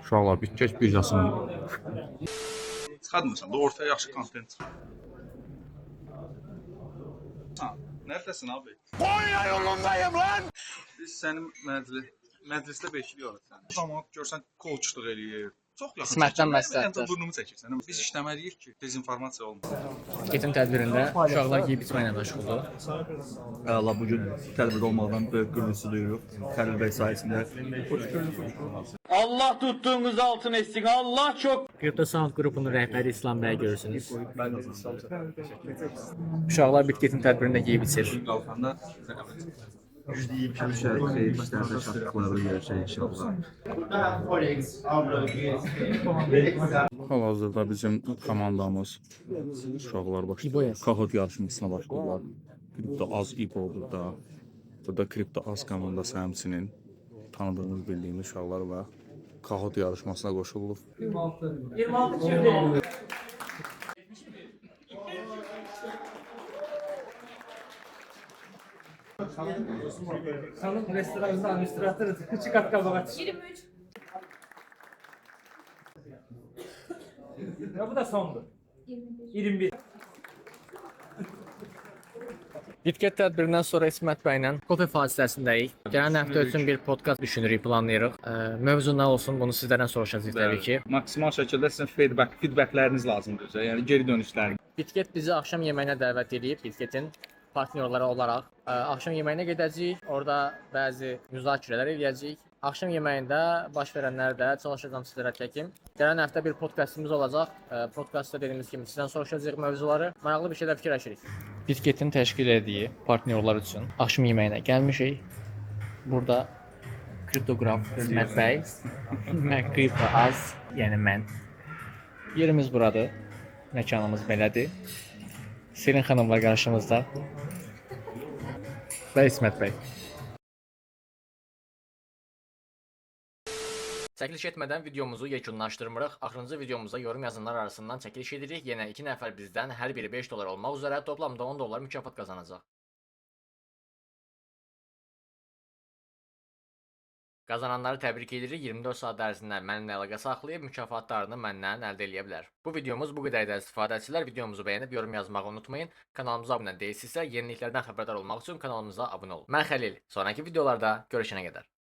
Uşaqlar Bitkeç birjasının Çıxarmırsan da ortaya yaxşı kontent çıxır. Ha, nəfəsin abi? Konya yolundayım lan! Biz sənin məclisdə bekliyoruz səni. Zaman görsən coachlıq eləyir. Çox yaxın. İsmətdən məsləhətlər. Burnumu çəkirsən. Biz işləməliyik ki, dezinformasiya olmasın. Getim tədbirində uşaqlar yeyib içməklə məşğuldur. Allah bugün tədbir olmaqdan böyük qürursu duyuruq. Xəlil bəy sayəsində. Allah tuttuğunuz altın etsin. Allah çok. Crypto Sound qrupunun rəhbəri İslam bəy görürsünüz. Uşaqlar Bitketin tədbirində yeyib içir. Qalxanda yüzdəyib şərxi işlərdə şartlıqları görəcək inşallah. hal-hazırda bizim komandamız uşaqlar başlayır. Kahoot yarışmasına başlayırlar. Kripto Az İbo burada. Burada Kripto Az komandası həmçinin tanıdığımız, bildiyimiz uşaqlar var. Kahoot yarışmasına qoşulub. 26 çevre. Sanın restoranında administratörü küçük at kabağa. 23. Ya bu da sondu. 21. 21. Bitket tədbirindən sonra İsmət bəylə kofe fasiləsindəyik. Gələn həftə üçün bir podkast düşünürük, planlayırıq. Mövzu nə olsun, bunu sizlərdən soruşacağıq təbii ki. Maksimal şəkildə sizin feedbackləriniz lazımdır. Yəni geri dönüşlər. Bitket bizi axşam yeməyinə dəvət edib, Bitketin partnyorları olaraq. Axşam yeməyinə gedəcəyik, orada bəzi müzakirələr edəcəyik. Axşam yeməyində baş verənlərdə çalışacağam sizlərə çəkim. Gələn həftə bir podkastımız olacaq. Podkastda dediyimiz kimi sizdən soruşacağıq mövzuları. Maraqlı bir şeylər fikirləşirik. Bitketin təşkil etdiyi partnyorlar üçün axşam yeməyinə gəlmişik. Burada kriptograf İsmət bəy, mən Kripto Az, yəni mən. Yerimiz buradır. Məkanımız belədir. Selin xanım var qarşımızda. Və İsmət bəy. Çəkiliş etmədən videomuzu yekunlaşdırmırıq. Axırıncı videomuzda yorum yazanlar arasından çəkiliş edirik. Yenə 2 nəfər bizdən hər biri 5 dollar olmaq üzrə toplamda 10 dollar mükafat qazanacaq. Qazananları təbrik edirik. 24 saat ərzində mənimlə əlaqə saxlayıb mükafatlarını məndən əldə edə bilər. Bu videomuz bu qədərdə istifadəçilər videomuzu bəyənib yorum yazmağı unutmayın. Kanalımıza abunə deyilsinizsə yeniliklərdən xəbərdar olmaq üçün kanalımıza abunə olun. Mən Xəlil. Sonraki videolarda görüşənə qədər.